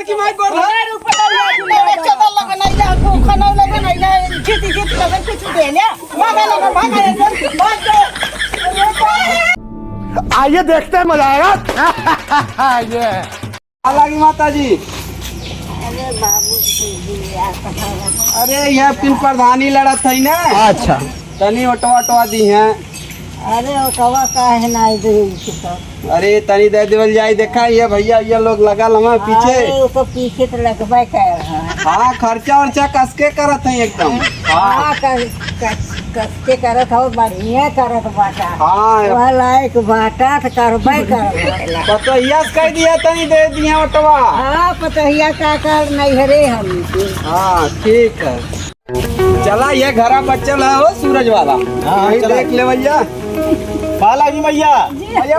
लड़की माई गोर आइए देखते हैं, मजा आएगा। ये हालांकि माता जी, अरे यह पिन प्रधानी लड़ा थी ना। अच्छा, तनी ऑटवा दी है। अरे कवा का है ना अरे तनी दे देवल जाए। देखा ये भैया ये लोग लगा लमा पीछे। तो पीछे तो लगवा कर हाँ, खर्चा वर्चा कसके करत है एकदम। हाँ कसके करत हो, बढ़िया करत बाटा। हाँ, वह लायक बाटा तो करवाई कर पतोहिया कह दिया तनी दे दिया ऑटवा। हाँ पतहिया का कर नहीं हरे हम। हाँ ठीक है, चला ये घरा बच्चल है वो सूरज वाला। हाँ देख ले भैया। पालागी मैया,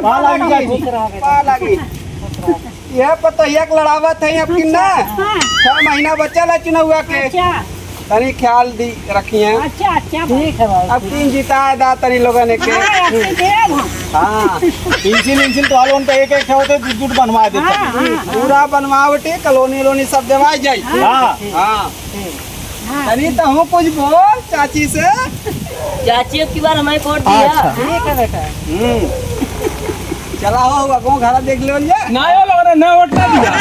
पालागी यह पतोहिया के लड़ावत है अब कि ना। 6 महीना बच्चा ला चुनाव के तनी ख्याल दी रखी है। अच्छा ठीक है। अब 3 जिताए दा तनी लोगों ने के। हाँ इंसिन तो आलोन तो एक होते दूध बनवा देते। पूरा बनवावटी कॉलोनी सब देवाई जाए। हाँ तनी तो हूँ कुछ बोल चाची से। चाची अब की बार हमारे कोट दिया। अच्छा। ठीक है बेटा। चला होगा कौन घरा देख ले ना ये लोग ने ना वोट ना दिया।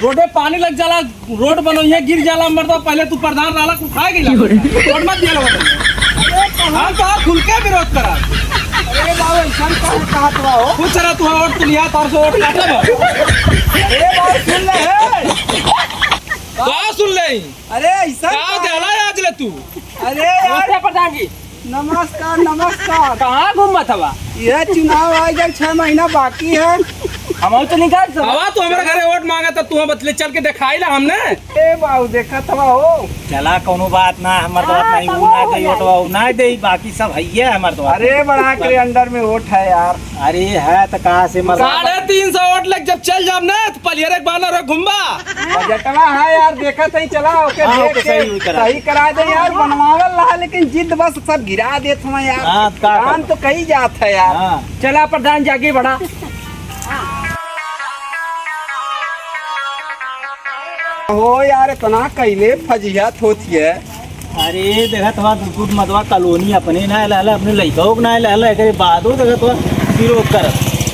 रोडे पानी लग जाला, रोड बनो ये गिर जाला। मरता पहले तू प्रधान राला को खाए गेला, वोट मत दिया लोग। हां कहा खुल के विरोध करा। अरे बाबू संत कहा तो हो कुछ रहा तू वोट तो लिया, 400 वोट काटे बा। अरे बाबू सुन ले है। का सुन ले? अरे ऐसा का देला आज ले तू? अरे यार प्रधान जी नमस्कार नमस्कार। कहां घूमत हवा? यह चुनाव आ गया, 6 महीना बाकी है। हम तो निकाल सब हवा। तो हमारे घरे वोट मांगा था, तू बतले चल के दिखाई ला हमने। ए बाबू देखा था हो। चला कोनो बात ना, हमार तो नहीं उना दे ओटवा उना दे, बाकी सब है हमार तो। अरे बड़ा के अंडर में वोट है यार। अरे है तो कहाँ से मर 350 वोट लग जब चल जाब ना तो पलियर एक बानर घुमबा। बजटवा है यार, देखा सही चला ओके हाँ, देख ओके, के सही करा। सही करा दे यार। बनवावल रहा लेकिन जिद बस सब गिरा देत हूँ यार। हाँ, का काम तो कही जात है यार। हाँ। चला प्रधान जाके बढ़ा। हो यार इतना कैले फजियत होती है। अरे देखा थोड़ा दूध मदवा कॉलोनी अपने ना लहला, अपने लइका ना लहला, एकरे बादो देखा थोड़ा विरोध कर।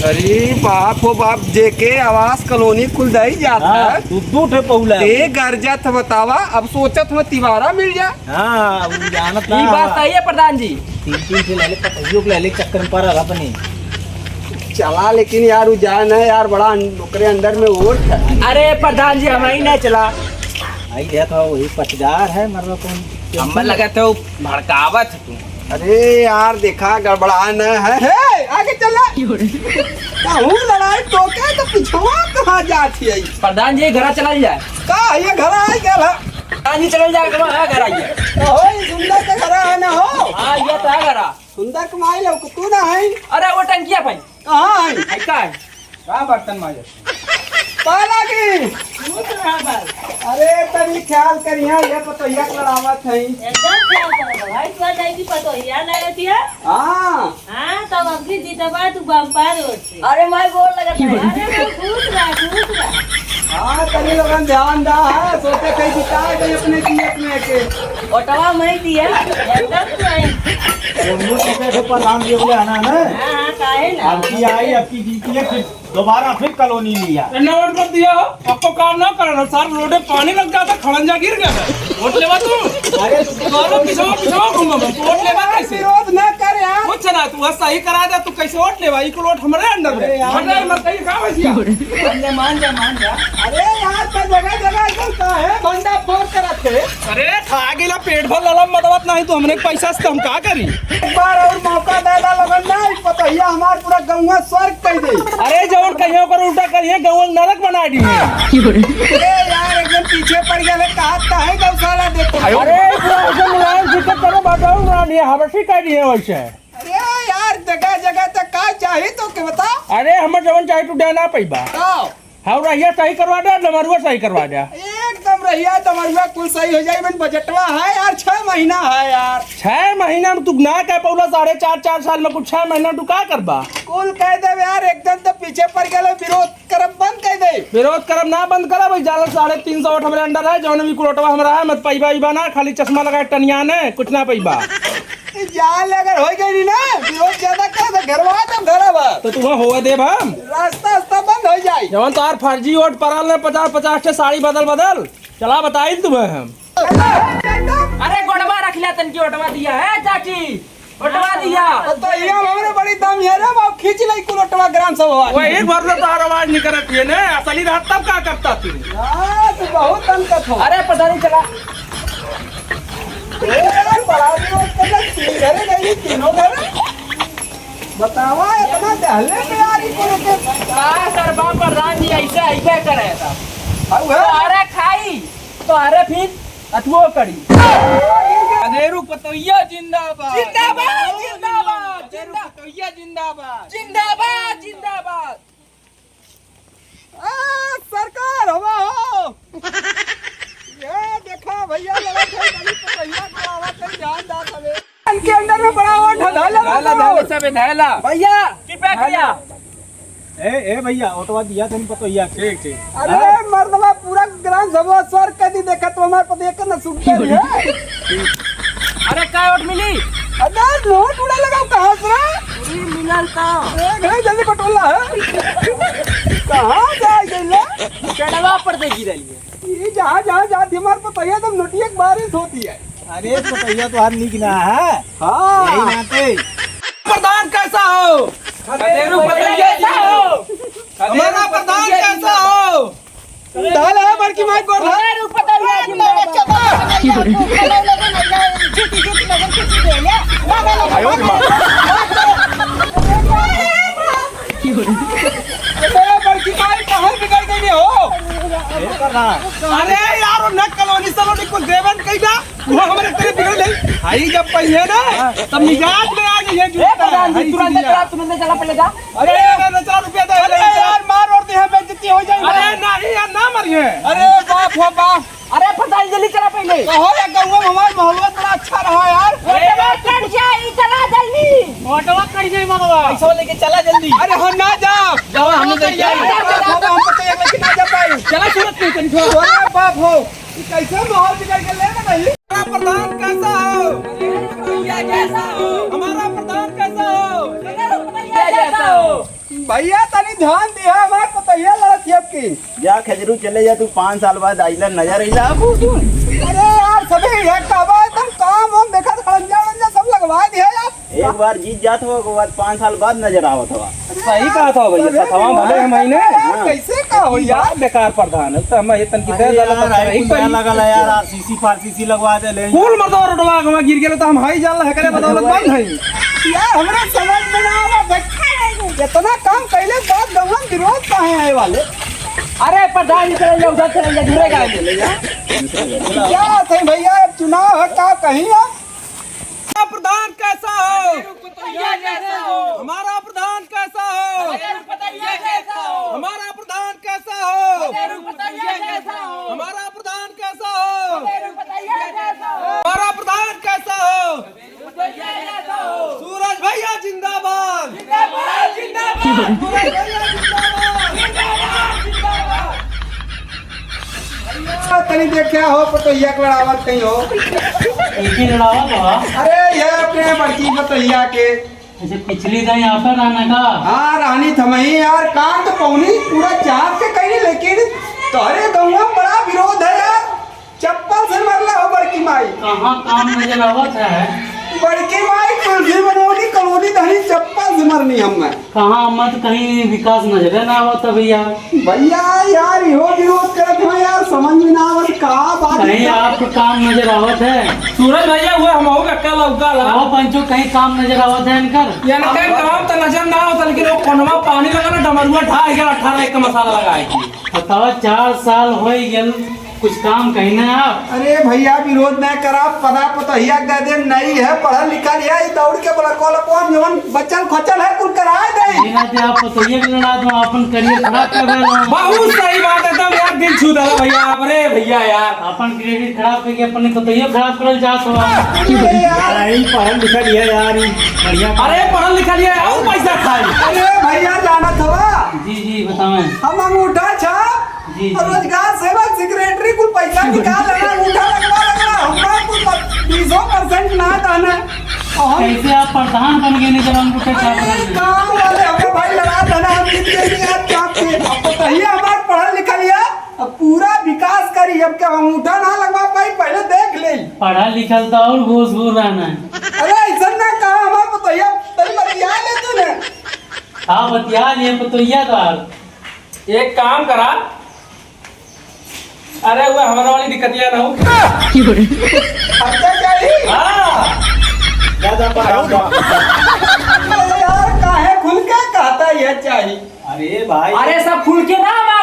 अरे बाप हो बाप, जेके आवास कॉलोनी खुल दई जाता है। दूध है पौला ते गर्जत बतावा। अब सोचत हो तिवारा मिल जा। हाँ वो जानत ये बात सही है प्रधान जी। 3 से ले पतइयो के ले चक्कर में पड़ा अपने। चला लेकिन यार वो जान है यार, बड़ा ओकरे अंदर में वोट है। अरे प्रधान जी हम ही नहीं चला। आई देखा वही पटदार है मरवा कौन हम लगा तो भड़कावत तू। अरे यार देखा गड़बड़ा न है। हे, आगे चला। कहूँ लड़ाई तो क्या तो पिछवा कहाँ जाती है। प्रधान जी घर चला जाए। का ये घर आई गया। प्रधान जी चल जाए घर आइए। हो सुंदर के घर है ना हो। हाँ ये तो है घर। सुंदर कमाई लो तू ना है। अरे वो टंकिया भाई कहाँ है। ऐसा है का बर्तन माजे पाला की। अरे तभी ख्याल करिए, ये पतोहिया लड़ावत है। एकदम ख्याल करो भाई, तू नहीं की पतोहिया नहीं रहती है। हाँ हाँ तब अगली जीतबा तू बम्पार होती। अरे मैं बोल लगा था। अरे मैं खुश रहा। हाँ तभी लोगन ध्यान दा है। सोचे कहीं जिता गई अपने की अपने के। ओटवा मैं दिया एकदम नहीं। प्रधान जी बोले आना ना। हाँ काहे ना। अब की आई, अब की जीती है, फिर दोबारा फिर कॉलोनी लिया। वोट कर दिया हो। आपको काम ना करना सर। रोडे पानी लग जाता, खड़ंजा गिर गया था। वोट लेवा तू। अरे पिछवा घूमा वोट लेवा कैसे? विरोध न कर यार। कुछ ना तू बस सही करा दे। तू कैसे वोट लेवा? इको वोट हमारे अंडर में। हमारे मत कहीं का वैसिया। हमने मान जा। अरे यार तो जगह जगह चलता है, बंदा फोड़ कर रखे। अरे खा गेला पेट भर ललम मदवत नहीं तो हमने पैसा से हम का करी। एक बार और मौका दे दा लगन ना। पतोहिया हमार पूरा गौवा स्वर्ग कर दे। अरे जवन कहियो पर उल्टा करिए गवन नरक बना दी। अरे यार एकदम पीछे पड़ गया। कहा है गौशाला देखो। अरे मुलायम दिक्कत करो बताओ ना नहीं हबशी कर दी है वैसे। अरे यार जगह जगह तक का चाहिए तो के बता। अरे हमर जवन चाहे तू देना पैबा। हम रहिया सही करवा दे, नमरुआ सही करवा दे। एकदम रहिया तुम्हारा कुल सही हो जाए। बजटवा है यार, 6 महीना है यार। 6 महीना में तू ना कह पौला 4.5 साल में कुछ 6 महीना तू का करबा। कुल कह दे यार। एकदम तो पीछे पड़ गए, विरोध करब बंद कह दे। विरोध करब ना बंद करा भाई। जाला 350 वोट हमारे अंडर है, जौन भी कुलोटवा हमारा है, मत पैबा इबा ना, खाली चश्मा लगाए टनिया ने, कुछ ना पैबा। जाल अगर हो गई ना विरोध ज्यादा कर तो घरवा तो घरवा तो तुम्हें होगा देव हम रास्ता बंद हो जाए। जवन तार फर्जी वोट पड़ल ने 50-50 से साड़ी बदल चला बताई तुम्हें हम। अरे गोड़वा रख लिया, तन की ओटवा दिया है चाची, ओटवा दिया। तो ये हमरे बड़ी दम है रे बाप, खींच लाई कुलोटवा ग्राम सभा। वो एक बार तो तार आवाज नहीं करती है ना, असली रात तब क्या करता तू? हां तो बहुत तंकत हो। अरे पता नहीं चला बड़ा विरोध कर घरे गई तीनों घर बतावा इतना दहले पे आ रही को के सर बाप प्रधान जी ऐसे करे था। हाउ तो अरे खाई तो अरे फिर अथवो करी। अनेरू पतोइया जिंदाबाद जिंदाबाद जिंदाबाद पतोइया जिंदाबाद। जिंदाबाद जिंदाबाद। सरकार हवा हो ये देखा भैया लगा थे गली पतोइया को आवाज पे ध्यान दा हमें इनके अंदर में बड़ा वोट ढाला सब धैला भैया कृपया किया। ए भैया ओटवा दिया तुम पतोइया। ठीक ठीक। अरे मर्दवा पूरा ग्राम सभा स्वर कदी देखा तो हमारे पति एक न सुनते है। अरे क्या वोट मिली? अरे नोट उड़ा लगाओ कहां से मिलल तो घरे जल्दी पटोला है कहां जाए गइला चढ़वा पर दे गिरली है। ये जहां जाती हमारे पतोइया तो नोटिया की बारिश होती है। अरे पतोइया तो हाथ निकला है। हां यही नाते प्रधान कैसा हो? अनेरू पतोइया कैसा हो? हमारा प्रधान कैसा हो? डाल है बड़की माई को अनेरू पतोइया जिंदाबाद। बड़की माई कहां बिगड़ गई हो? अरे यार न कॉलोनी सलोनी को देवन कइला वो हमारे तेरे बिगड़ गई। आई जब पहिए ना तब मिजाज में आ गई है ए प्रधान जी तुरंत चला पहले जा। अरे यार 4 रुपया दे। अरे यार मार और दे बेइज्जती हो जाएगी। अरे नहीं यार ना मरिए। अरे बाप हो बाप अरे प्रधान जल्दी चला पहले। कहो या गौवा हमारा मोहल्ला बड़ा अच्छा रहा यार। ओटवा कट जाए चला जल्दी। ओटवा कर जाए मगवा। पैसा लेके चला जल्दी। अरे हम ना जाओ जाओ हम लोग हम पता है लेकिन ना जा पाई। चला सूरत नहीं तनिक। अरे बाप हो ये कैसे माहौल बिगड़ के ले ना नहीं। हमारा प्रधान कैसा हो? पतोइया कैसा हो? हमारा प्रधान कैसा हो? अनेरू पतोइया कैसा हो? भैया तनी ध्यान दिया हमारा पतोइया लड़त है आपकी। जा खजरू चले जा तू 5 साल बाद आइला नजर आइला अब। अरे यार सभी ये काबा तुम काम हम देखा तो खड़ंजा सब लगवा दिया यार। एक बार जीत जात हो के बाद 5 साल बाद नजर आवत हो। सही कहा था भैया सतवा भले हम महीने कैसे का हो यार बेकार प्रधान है तो हम ये तन की दे यार लगल है यार आरसीसी फारसीसी लगवा दे ले। फूल मरदो रोडवा में गिर गेलो तो हम हाई जाल है करे बदौलत बंद है। यार हमरा समझ में ना आवा इतना काम कैले बाद गवन विरोध काहे आए वाले। अरे प्रधान जी चले जाओ उधर चले जाओ घूरेगा चले जा। क्या थे भैया अब चुनाव है का कहीं आप हमारा प्रधान कैसा हो? पतोइया कैसा हो? हमारा प्रधान कैसा हो? अनेरू पतोइया कैसा हो? हमारा प्रधान कैसा हो? अनेरू पतोइया कैसा हो? हमारा प्रधान कैसा हो? अनेरू पतोइया कैसा हो? हमारा प्रधान कैसा हो? पतोइया कैसा हो? सूरज भैया जिंदाबाद। जिंदाबाद जिंदाबाद सूरज भैया जिंदाबाद। जिंदाबाद जिंदाबाद। तनी देखा हो पतोइया के लड़ावत कहीं हो। एक ही लड़ावा था। अरे ये अपने बड़की पतोइया के जैसे पिछली दाई यहाँ पर रहने का। हाँ रानी थमही यार काम तो पौनी पूरा चाप के कहीं लेकिन तोहरे गाँव में बड़ा विरोध है यार। चप्पल से मरला हो बड़की माई। कहाँ काम नजर आवत है? बड़की माई कुर्सी बनोनी कलोनी धनी चप्पल से मरनी हमें। कहाँ मत कहीं विकास नजर ना आवत भैया। भैया यार यो विरोध करत हो यार समझ में ना आवत का बात कहीं आपको काम नजर आवत है? सूरज भैया हुआ हम होगा कल उगाला वो पंचो कहीं काम नजर आवत है इनकर? यानी कहीं काम तो नजर ना होता लेकिन वो कोनवा पानी लगा ना डमरुआ ढा गया 18 एक का मसाला लगाए की। बताओ 4 साल हो गए कुछ काम कहीं ना आप। अरे भैया विरोध न करा पता पतोहिया दे दे नहीं है पढ़ा लिखा लिया दौड़ के बड़ा कॉल अपन जवन बच्चन खोचल है कुल कराए दे। बिना दे आप तो ये भी लड़ा दो अपन करियर खराब कर रहे हो। बहुत सही बात है तब यार दिल छू डाला भैया। अरे भैया यार अपन क्रेडिट खराब करके अपने तो ये खराब करल जात हो। अरे यार नहीं पढ़ल लिखल है यार बढ़िया। अरे पढ़ा लिखा लिया और पैसा खाई। अरे भैया जानत हवा जी बतावें। हम अंगूठा छाप जी। रोजगार सेवक सेक्रेटरी कुल पैसा निकाल लेना, उठा लगवा लगना, हमरा कुल 20% ना दाना। कैसे आप प्रधान बन गए नहीं जब हम उठे काम वाले हमें भाई लगा देना, हम जीत गए यार क्या पे। अब बताइए हमारे पढ़ल लिखल है, अब पूरा विकास करी, अब क्या हम उठा ना लगवा पाई, पहले देख ले। पढ़ा लिखल था और घूस घूस रहना है। अरे ऐसा ना कहा हमारे बताइए, तभी बतिया ले तूने। हाँ बतिया लिए बतैया तो एक काम करा, अरे वो हमारा वाली दिक्कतिया ना हो। खर्चा क्या ही? हाँ यार काहे खुल के कहता ये चाहिए। अरे भाई अरे सब खुल के ना मांगा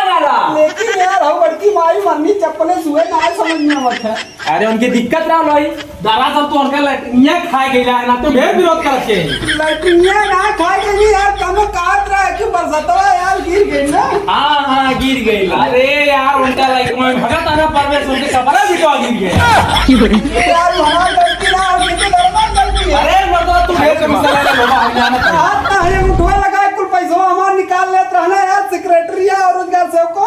लेकिन यार हम बड़की माई मम्मी चप्पले सुए ना समझ में आवत है। अरे उनकी दिक्कत ना लोई दरअसल तो उनका लटनिया खाए गया है ना, तो ढेर विरोध करते हैं। लड़कियां ना खाए गई यार, कम काट रहा है कि बरसतवा यार गिर गई ना। हाँ गिर गई। अरे यार उनका लाइक में भगत आना परवेश उनके कपड़ा बिटवा गिर गए। यार हमारा गलती ना हो, किसी दरबार गलती है। अरे मर्दवा तू ढेर के मसला ले लो, हम जाना था। हाथ ना है उठवा लगा कुल पैसा हमार निकाल लेते रहना यार, सेक्रेटरी और रोजगार सेवक को।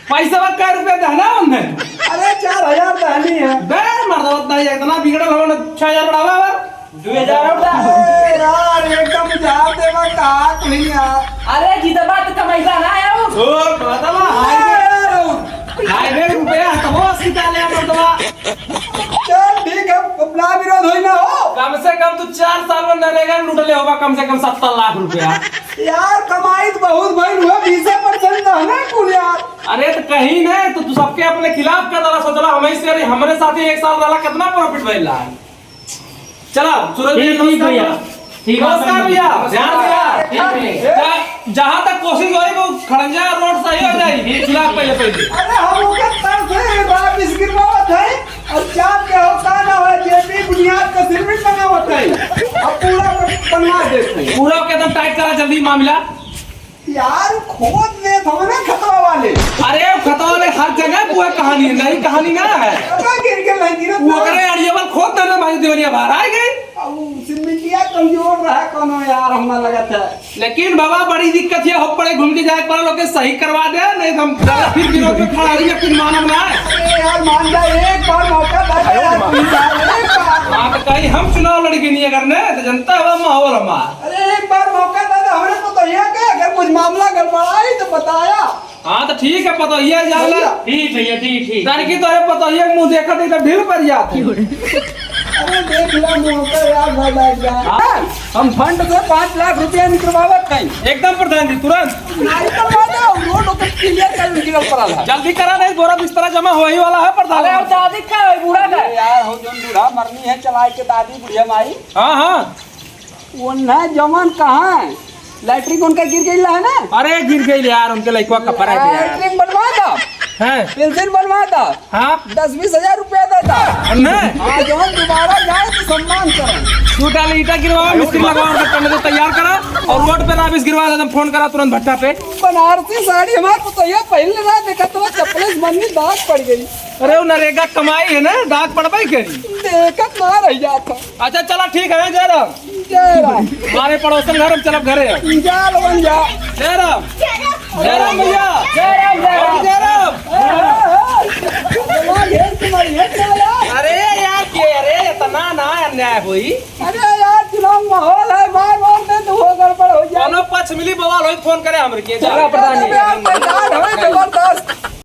पैसा का रुपया देना उनने। अरे 4000 दहली है। बे मर्दवा नहीं इतना बिगड़ल हो ना, 6000 बढ़ावा है 2000 अरे यार एकदम जा देवा कहा नहीं यार। अरे जितबा तो कमाईला ना है वो। ओ मर्दवा हाईवे रुपया तो 80 डाले मर्दवा। चल ठीक है, अपना विरोध होई ना हो। कम से कम तू 4 साल में नरेगा लूटले होगा कम से कम 70 लाख रुपया। यार कमाई तो बहुत भाई हुआ, 20% है ना कुल यार। अरे तो कहीं नहीं तो तू सबके अपने खिलाफ कर दला, सोचला हमें से हमारे साथ ही 1 साल वाला कितना प्रॉफिट भइला। चला सूरज भैया ठीक नमस्कार भैया, ध्यान ठीक दिया। जहाँ तक कोशिश होगी वो खड़ंजा रोड सही हो जाएगी खिलाफ पहले। अरे हम लोग तरफ से बाप इस गिरवावत है और चाप के होता ना हो, जेपी बुनियाद का सिरमिट बनावत है, अब पूरा बनवा देते हैं। पूरा के एकदम टाइट करा जल्दी मामला। यार खोद ले थो ना खतवा वाले। अरे खतवा वाले हर जगह वो कहानी है, नहीं कहानी ना है। अबे गिर के नहीं गिरा वो करे अड़ियावल खोद देना भाई देवरिया बाहर आ गई। अब सिरमिटिया कमजोर रहा कोनो यार, हमें लगा था। लेकिन बाबा बड़ी दिक्कत है, हो पड़े घूम के जाए पर लोग सही करवा दे, नहीं तो हम फिर विरोध में खड़ा रही फिर मानव ना है। अरे यार मान जा, एक बार मौका दे यार, एक बार। हाँ तो कहीं हम चुनाव लड़के नहीं करने तो जनता हुआ माहौल हमारा। अरे एक बार मौका दे, हमने को तो यह क्या, अगर कुछ मामला गड़बड़ाई तो बताया। हाँ तो ठीक है, पता ही है जान ला। ठीक भैया ठीक। की तो है पता ही है, मुंह देखा नहीं तो भीड़ पड़ जाती। अरे देख ला मौका यार, भाई बैठ जा। हम फंड से 5 लाख रुपया निकलवावत नहीं। एकदम प्रधान जी तुरंत नहीं करवा दो, रोड ओकर क्लियर कर निकल पड़ा है। जल्दी करा, नहीं बोरा बिस्तरा जमा हो ही वाला है प्रधान। अरे वो दादी का है बूढ़ा का। यार हो जो बूढ़ा मरनी है चलाए के दादी बुढ़िया माई, हाँ हाँ वो न जमान कहाँ है, लैट्रिन उनका गिर गई है ना। अरे गिर गई यार उनके लड़का कपड़ा है यार। लैट्रिन बनवा दो, हैं पेंसिल बनवा दो, हाँ 10-20 हजार रुपया देता। नहीं हाँ जो हम दोबारा जाए तो सम्मान करें। तू डाल ईटा गिरवा मिस्त्री लगाओ उनका करने दे तैयार करा और रोड पे राबिस गिरवा दे, फोन करा तुरंत भट्टा पे। बनारसी साड़ी हमारे को तो ये पहले ना देखा तो चप्पल मन में दाग पड़ गई। अरे वो नरेगा कमाई है ना, दाग पड़वाई करी। देखत ना रह जाता। अच्छा चला ठीक है, जय राम। जय राम। हमारे पड़ोसन घर में चलब घरे है। जा लवन जा। जय राम जय राम भैया, जय राम जय राम। जय राम। अरे अरे यार के अरे इतना ना अन्याय हुई। यार चुनाव माहौल है, मार मार दे तो वो गड़बड़ हो जाए। कोनो पक्ष मिली बवाल हो फोन करे हमरे के। चला प्रधान जी।